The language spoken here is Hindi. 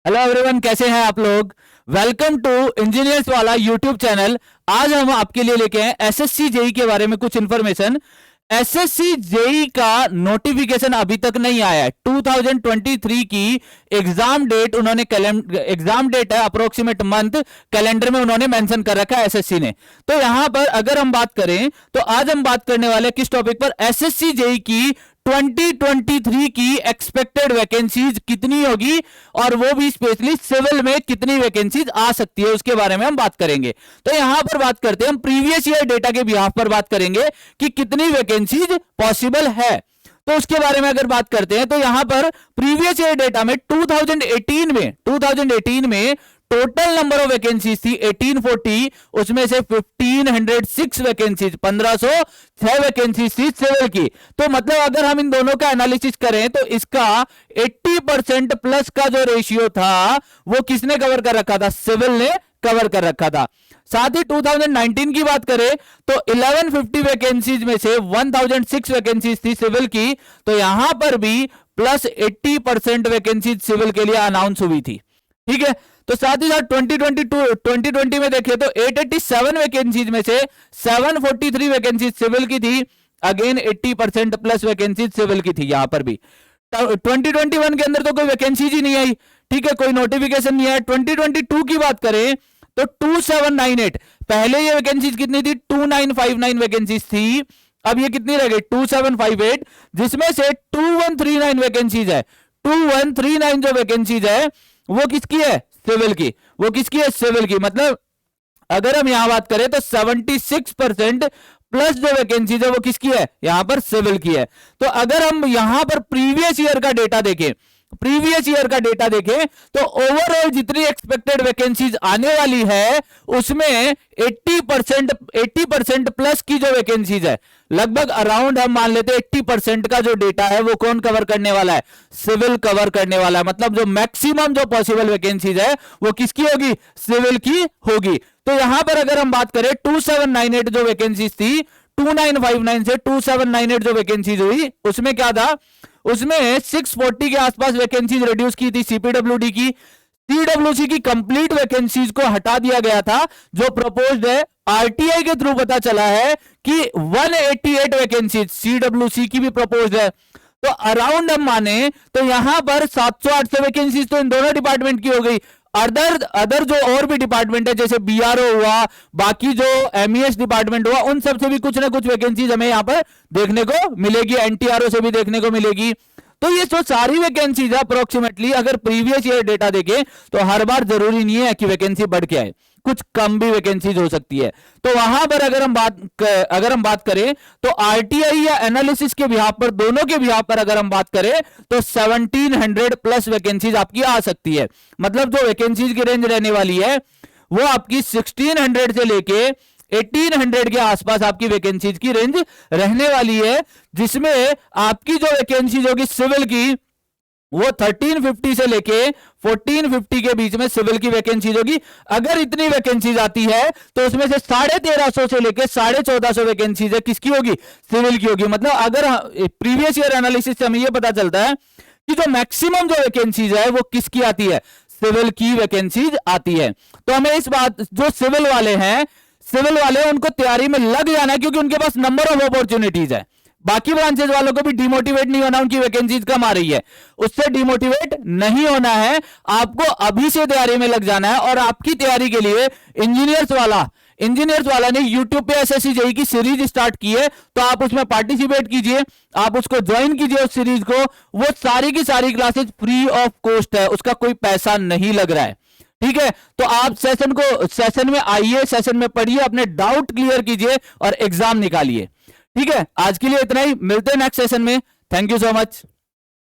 हेलो एवरीवन, कैसे हैं आप लोग। वेलकम टू इंजीनियर्स वाला यूट्यूब चैनल। आज हम आपके लिए लेके हैं एसएससी जेई के बारे में कुछ इंफॉर्मेशन। एसएससी जेई का नोटिफिकेशन अभी तक नहीं आया है। 2023 की एग्जाम डेट उन्होंने एग्जाम डेट है अप्रोक्सीमेट मंथ कैलेंडर में उन्होंने मेंशन कर रखा है एसएससी ने। तो यहां पर अगर हम बात करें तो आज हम बात करने वाले किस टॉपिक पर, एसएससी जेई की 2023 की एक्सपेक्टेड वैकेंसीज कितनी होगी और वो भी स्पेशली सिविल में कितनी वैकेंसीज आ सकती है उसके बारे में हम बात करेंगे। तो यहां पर बात करते हैं हम प्रीवियस ईयर डेटा के बिहाफ पर बात करेंगे कि कितनी वैकेंसीज पॉसिबल है। तो उसके बारे में अगर बात करते हैं तो यहां पर प्रीवियस ईयर डेटा में 2018 में टोटल नंबर ऑफ वैकेंसीज थी 1840, उसमें से 1506 वैकेंसीज 1506 वैकेंसीज थी सिविल की। तो मतलब अगर हम इन दोनों का एनालिसिस करें तो इसका 80% प्लस का जो रेशियो था वो किसने कवर कर रखा था, सिविल ने कवर कर रखा था। साथ ही 2019 की बात करें तो 1150 वैकेंसीज में से 1006 वैकेंसीज थी सिविल की। तो यहां पर भी प्लस 80% वैकेंसीज सिविल के लिए अनाउंस हुई थी। ठीक है, तो साथ ही साथ 2020 में देखें तो 887 वैकेंसीज में से 743 वैकेंसीज सिविल की थी। अगेन 80% प्लस वैकेंसीज सिविल की थी। यहां पर भी 2021 के अंदर तो कोई वैकेंसीज ही नहीं आई। ठीक है, कोई नोटिफिकेशन नहीं आया। 2022 की बात करें तो 2798, पहले ये वैकेंसीज कितनी थी, 2959 वैकेंसीज थी। अब ये कितनी रह गई 2758, जिसमें से 2139 वैकेंसीज है। 2139 जो वैकेंसीज है वो किसकी है, सिविल की। वो किसकी है, सिविल की। मतलब अगर हम यहां बात करें तो 76% प्लस जो वैकेंसीज है वो किसकी है, यहां पर सिविल की है। तो अगर हम यहां पर प्रीवियस ईयर का डेटा देखें तो ओवरऑल जितनी एक्सपेक्टेड वैकेंसीज आने वाली है उसमें 80% प्लस की जो वैकेंसीज है, लगभग अराउंड हम मान लेते हैं 80% का जो डेटा है वो कौन कवर करने वाला है, सिविल कवर करने वाला है। मतलब जो मैक्सिमम जो पॉसिबल वैकेंसीज है वो किसकी होगी, सिविल की होगी। तो यहां पर अगर हम बात करें 2798 जो वैकेंसीज थी, 2959 से 2798 जो वैकेंसीज हुई उसमें क्या था, उसमें 640 के आसपास वैकेंसीज रिड्यूस की थी सीपीडब्ल्यूडी की। सीडब्ल्यूसी की कंप्लीट वैकेंसीज को हटा दिया गया था। जो प्रपोज्ड है आरटीआई के थ्रू पता चला है कि 188 वैकेंसीज सीडब्ल्यूसी की भी प्रपोज्ड है। तो अराउंड हम माने तो यहां पर 700-800 वैकेंसीज तो इन दोनों डिपार्टमेंट की हो गई। अदर जो और भी डिपार्टमेंट है जैसे बीआरओ हुआ, बाकी जो एमईएस डिपार्टमेंट हुआ, उन सब से भी कुछ ना कुछ वैकेंसीज हमें यहां पर देखने को मिलेगी। एनटीआरओ से भी देखने को मिलेगी। तो ये जो सारी वैकेंसीज है अप्रोक्सीमेटली अगर प्रीवियस ईयर डेटा देखें तो हर बार जरूरी नहीं है कि वैकेंसी बढ़ के आए, कुछ कम भी वैकेंसीज हो सकती है। तो वहां पर अगर हम बात करें तो आरटीआई या एनालिसिस के बिहाफ पर, दोनों के बिहाफ पर अगर हम बात करें तो 1700 प्लस वैकेंसीज आपकी आ सकती है। मतलब जो वैकेंसीज की रेंज रहने वाली है वो आपकी 1600 से लेके 1800 के आसपास आपकी वैकेंसीज की रेंज रहने वाली है, जिसमें आपकी जो वैकेंसीज होगी सिविल की वो 1350 से लेके 1450 के बीच में सिविल की वैकेंसीज होगी। अगर इतनी वैकेंसीज आती है तो उसमें से 1350 से लेके 1450 वैकेंसीज है किसकी होगी, सिविल की होगी। मतलब अगर प्रीवियस ईयर एनालिसिस से हमें यह पता चलता है कि जो मैक्सिमम जो वैकेंसीज है वो किसकी आती है, सिविल की वैकेंसीज आती है। तो हमें इस बात, जो सिविल वाले उनको तैयारी में लग जाना है क्योंकि उनके पास नंबर ऑफ अपॉर्चुनिटीज है। बाकी ब्रांचेस वालों को भी डिमोटिवेट नहीं होना, उनकी वैकेंसीज कम आ रही है उससे डिमोटिवेट नहीं होना है। आपको अभी से तैयारी में लग जाना है। और आपकी तैयारी के लिए इंजीनियर्स वाला ने यूट्यूब पे एसएससी जेई की सीरीज स्टार्ट की है। तो आप उसमें पार्टिसिपेट कीजिए, आप उसको ज्वाइन कीजिए उस सीरीज को। वो सारी की सारी क्लासेस फ्री ऑफ कॉस्ट है, उसका कोई पैसा नहीं लग रहा है। ठीक है, तो आप सेशन में आइए, सेशन में पढ़िए, अपने डाउट क्लियर कीजिए और एग्जाम निकालिए। ठीक है, आज के लिए इतना ही, मिलते हैं नेक्स्ट सेशन में। Thank you so much.